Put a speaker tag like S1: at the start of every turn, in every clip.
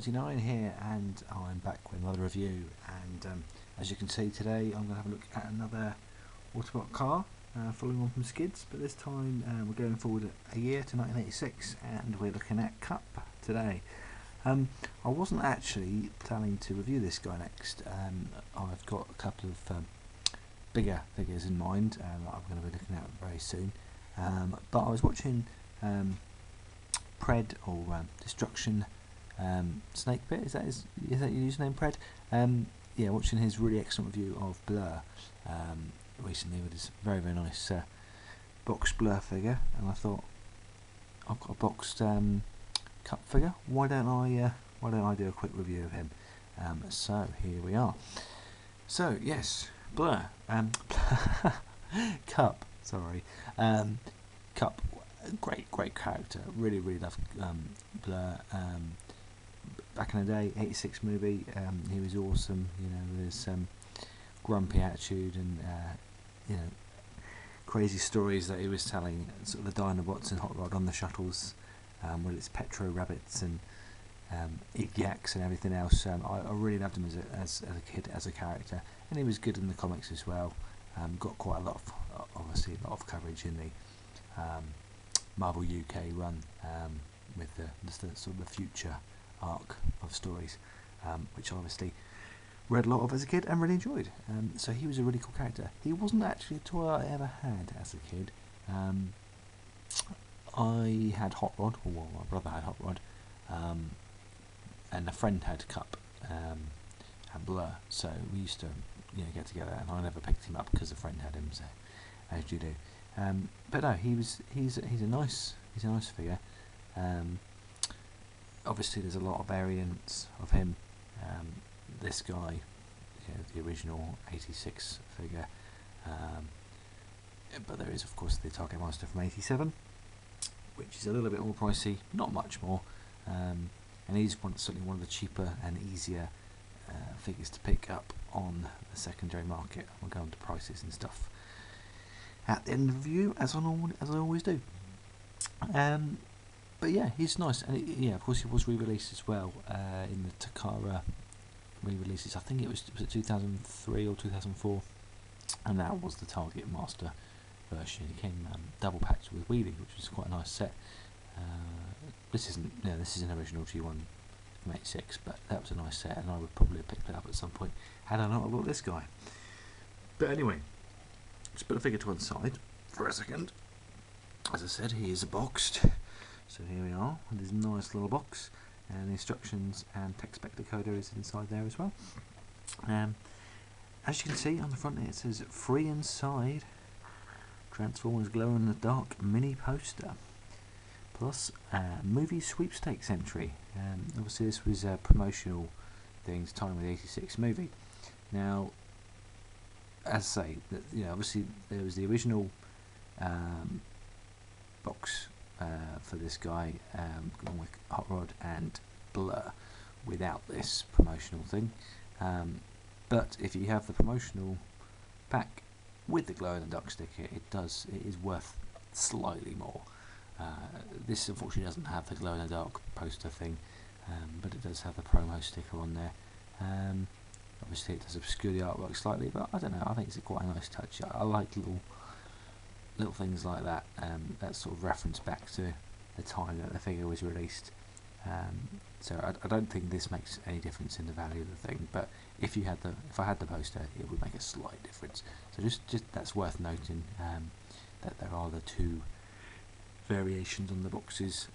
S1: 79 here, and I'm back with another review. And as you can see today, I'm going to have a look at another Autobot car, following on from Skids, but this time we're going forward a year to 1986, and we're looking at Cup today. I wasn't actually planning to review this guy next. I've got a couple of bigger figures in mind that I'm going to be looking at very soon. But I was watching Pred or Destruction Snakebit, is that your username, Pred? Yeah, watching his really excellent review of Blur recently with his very nice boxed Blur figure, and I thought, I've got a boxed Cup figure. Why don't I do a quick review of him? So here we are. So yes, Blur, Cup. Sorry, Cup. Great character. Really love Blur. Back in the day, 86 movie. He was awesome. You know, with his grumpy attitude and crazy stories that he was telling. Sort of the Dinobots and Hot Rod on the shuttles, with its Petro rabbits and Yaks and everything else. I really loved him as a kid, as a character, and he was good in the comics as well. Got quite a lot of coverage in the Marvel UK run, with the sort of the future arc of stories, which I obviously read a lot of as a kid and really enjoyed. So he was a really cool character. He wasn't actually a toy I ever had as a kid. I had Hot Rod, or well, my brother had Hot Rod, and a friend had Cup and Blur. So we used to get together, and I never picked him up because a friend had him. So as you do. But no, he's a nice figure. Obviously, there's a lot of variants of him. This guy, the original '86 figure, but there is of course the Target Master from '87, which is a little bit more pricey, not much more, and he's certainly one of the cheaper and easier figures to pick up on the secondary market. We'll go on to prices and stuff at the end of the review, as I always do. But yeah, he's nice, and of course he was re-released as well in the Takara re-releases. I think it was 2003 or 2004, and that was the Target Master version. It came double packed with Wheelie, which was quite a nice set. This isn't an original G1 from '86, but that was a nice set, and I would probably have picked it up at some point had I not bought this guy. But anyway, just put a figure to one side for a second. As I said, he is boxed. So here we are with his nice little box, and the instructions and tech spec decoder is inside there as well. As you can see on the front, it says "Free Inside." Transformers glow in the dark mini poster, plus movie sweepstakes entry. Obviously, this was promotional things tying with the '86 movie. Now, as I say, obviously there was the original box for this guy, along with Hot Rod and Blur, without this promotional thing. But if you have the promotional pack with the glow in the dark sticker, it is worth slightly more. This unfortunately doesn't have the glow in the dark poster thing, but it does have the promo sticker on there. Obviously it does obscure the artwork slightly, but I don't know, I think it's quite a nice touch. I like little things like that, that sort of reference back to the time that the figure was released. So I don't think this makes any difference in the value of the thing, but if I had the poster, it would make a slight difference. So just that's worth noting, that there are the two variations on the boxes,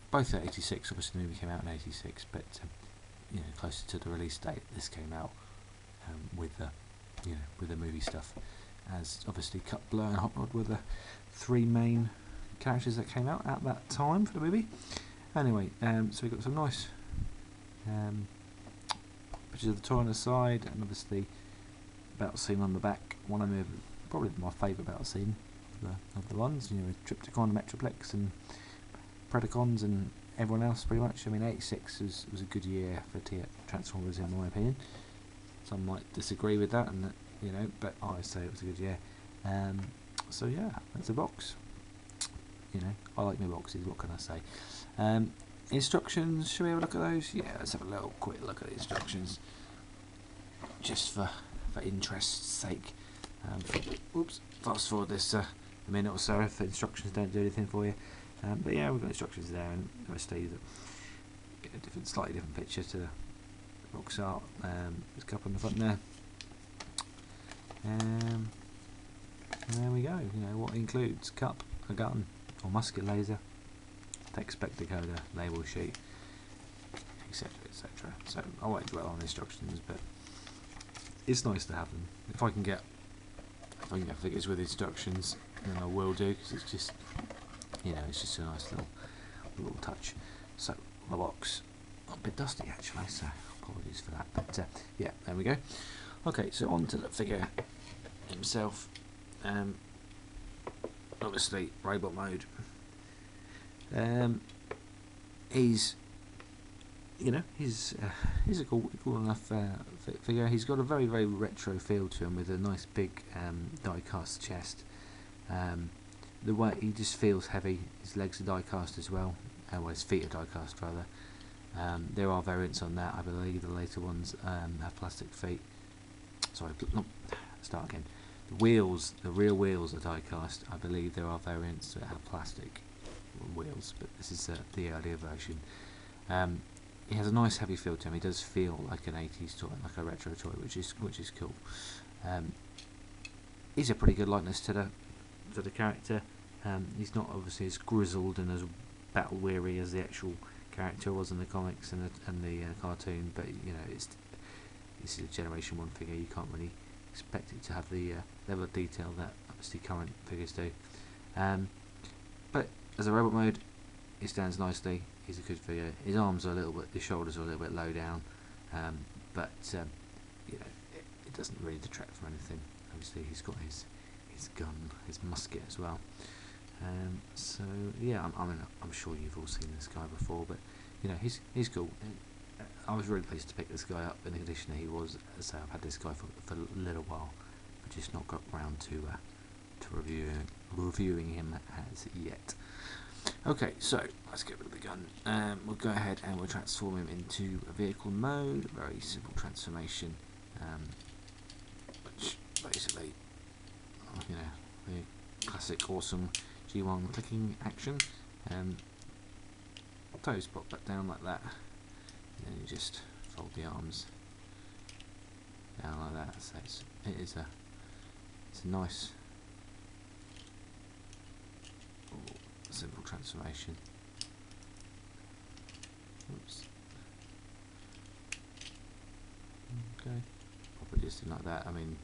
S1: both at '86. Obviously the movie came out in '86, but closer to the release date, this came out with the movie stuff. As obviously Cup, Blur and Hot Rod were the three main characters that came out at that time for the movie. Anyway, so we've got some nice pictures of the toy on the side, and obviously battle scene on the back. One of probably my favourite battle scene of the ones. Trypticon, Metroplex, and Predacons, and everyone else pretty much. I mean, '86 was a good year for Transformers in my opinion. Some might disagree with that, and but I say it was a good year. So yeah, that's a box. I like my boxes. What can I say? Instructions, shall we have a look at those? Yeah, let's have a little quick look at the instructions, just for interest's sake. Oops, fast forward this a minute or so if the instructions don't do anything for you. But yeah, we've got instructions there, and the rest of you that get a slightly different picture to the box art. There's a cup on the front there. And there we go. You know what it includes: cup, a gun or musket laser, text spec decoder, label sheet, etc., etc. So I won't dwell on instructions, but it's nice to have them. If I can get figures with instructions, then I will do, because it's just, you know, it's just a nice little touch. So my box, a bit dusty actually, so apologies for that. But yeah, there we go. Okay, so on to the figure himself. Obviously robot mode. He's, you know, he's a cool enough figure. He's got a very retro feel to him, with a nice big die-cast chest. The way he just feels heavy. His legs are die-cast as well. Well, his feet are die-cast rather. There are variants on that. I believe the later ones have plastic feet. Sorry, no, start again. The real wheels are die-cast. I believe there are variants that have plastic wheels, but this is the earlier version. He has a nice heavy feel to him. He does feel like an 80s toy, like a retro toy, which is cool. He's a pretty good likeness to the character. He's not obviously as grizzled and as battle weary as the actual character was in the comics and the cartoon, but you know, this is a Generation 1 figure. You can't really expect it to have the level of detail that obviously current figures do. But as a robot mode, he stands nicely. He's a good figure. His arms are a little bit, his shoulders are a little bit low down, but you know, it doesn't really detract from anything. Obviously, he's got his gun, his musket as well. So yeah, I'm sure you've all seen this guy before, but you know, he's cool. I was really pleased to pick this guy up in the condition that he was. So I've had this guy for a little while, but just not got round to reviewing him as yet. Okay, so let's get rid of the gun. We'll go ahead and we'll transform him into a vehicle mode. Very simple transformation, which basically, you know, the classic awesome G1 clicking action. Toes pop back down like that, and then you just fold the arms down like that. So it's a nice simple transformation. Oops. Okay, probably just like that. I mean,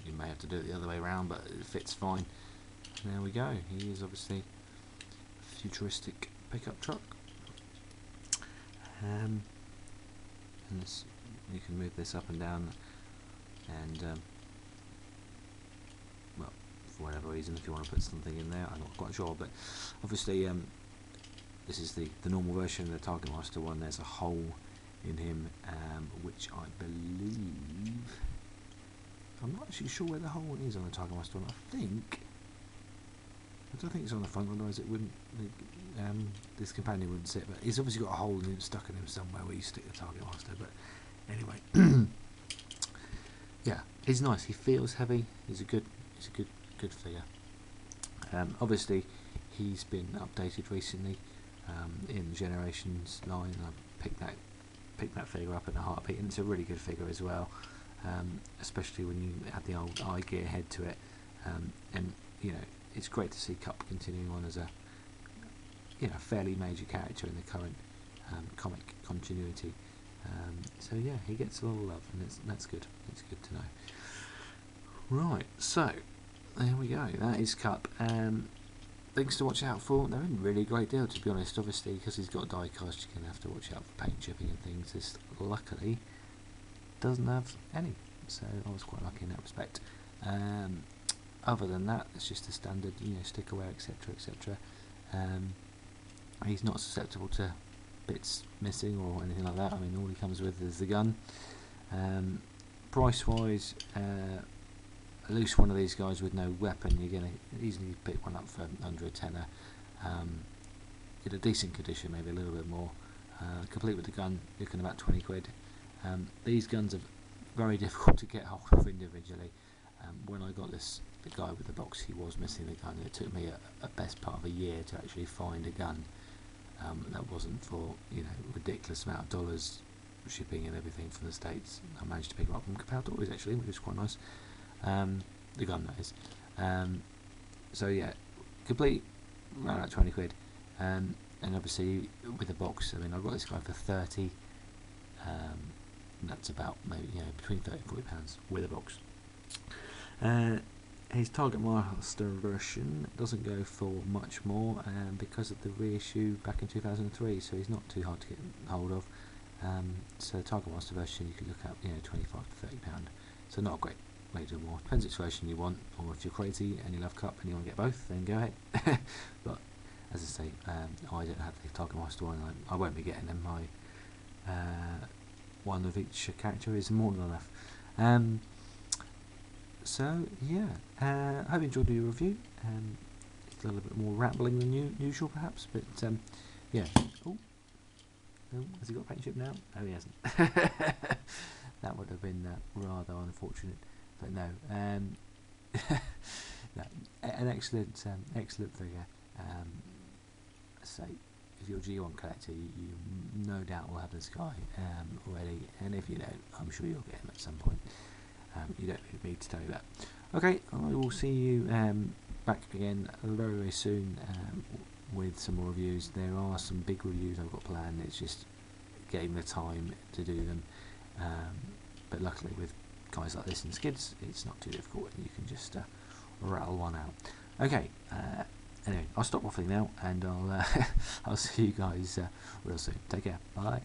S1: you may have to do it the other way around, but it fits fine. And there we go. He is obviously a futuristic pickup truck. And this, you can move this up and down, and well, for whatever reason, if you want to put something in there, I'm not quite sure, but obviously this is the normal version of the Target Master one. There's a hole in him, which I believe, I'm not actually sure where the hole is on the Target Master one. I don't think it's on the front, otherwise it wouldn't, this companion wouldn't sit, but he's obviously got a hole in him, stuck in him somewhere where you stick the Target Master. But anyway, yeah, he's nice. He feels heavy. He's a good figure. Obviously, he's been updated recently in Generations line. I picked that figure up in a heartbeat, and it's a really good figure as well. Especially when you add the old eye gear head to it, and you know, it's great to see Kup continuing on as a, you know, fairly major character in the current comic continuity. So yeah, he gets a lot of love, and that's good. It's good to know. Right, so there we go. That is Kup. Things to watch out for. There isn't really a great deal, to be honest. Obviously, because he's got a die cast, you're going to have to watch out for paint chipping and things. This luckily doesn't have any, so I was quite lucky in that respect. Other than that, it's just a standard, you know, sticker wear, etc., etc. He's not susceptible to bits missing or anything like that. I mean, all he comes with is the gun. Price wise, a loose one of these guys with no weapon, you're going to easily pick one up for under a tenner. in a decent condition, maybe a little bit more. Complete with the gun, looking about 20 quid. These guns are very difficult to get hold of individually. When I got the guy with the box, he was missing the gun. It took me a best part of a year to actually find a gun that wasn't for ridiculous amount of dollars, shipping and everything from the States. I managed to pick him up from Kapow Toys actually, which was quite nice. The gun, that is. So yeah, complete around about 20 quid. And obviously with the box, I mean, I got this guy for 30. That's about maybe between 30 and 40 pounds with a box. His Target Master version doesn't go for much more because of the reissue back in 2003, so he's not too hard to get hold of. So the Target Master version you could look at 25 to 30 pound. So not a great way to do more. Depends which version you want, or if you're crazy and you love Cup and you want to get both, then go ahead. But as I say, I don't have the Target Master one. I won't be getting them. One of each character is more than enough. So yeah, I hope you enjoyed the review. It's a little bit more rambling than usual perhaps, but yeah. Oh, has he got a paint chip now? No, he hasn't. That would have been rather unfortunate, but no. No, an excellent figure. Say, if you're a G1 collector, you no doubt will have this guy already, and if you don't, I'm sure you'll get him at some point. You don't need me to tell you that. Okay, I will see you back again very, very soon with some more reviews. There are some big reviews I've got planned. It's just getting the time to do them. But luckily with guys like this and Skids, it's not too difficult, and you can just rattle one out. Okay, anyway, I'll stop waffling now, and I'll I'll see you guys real soon. Take care. Bye.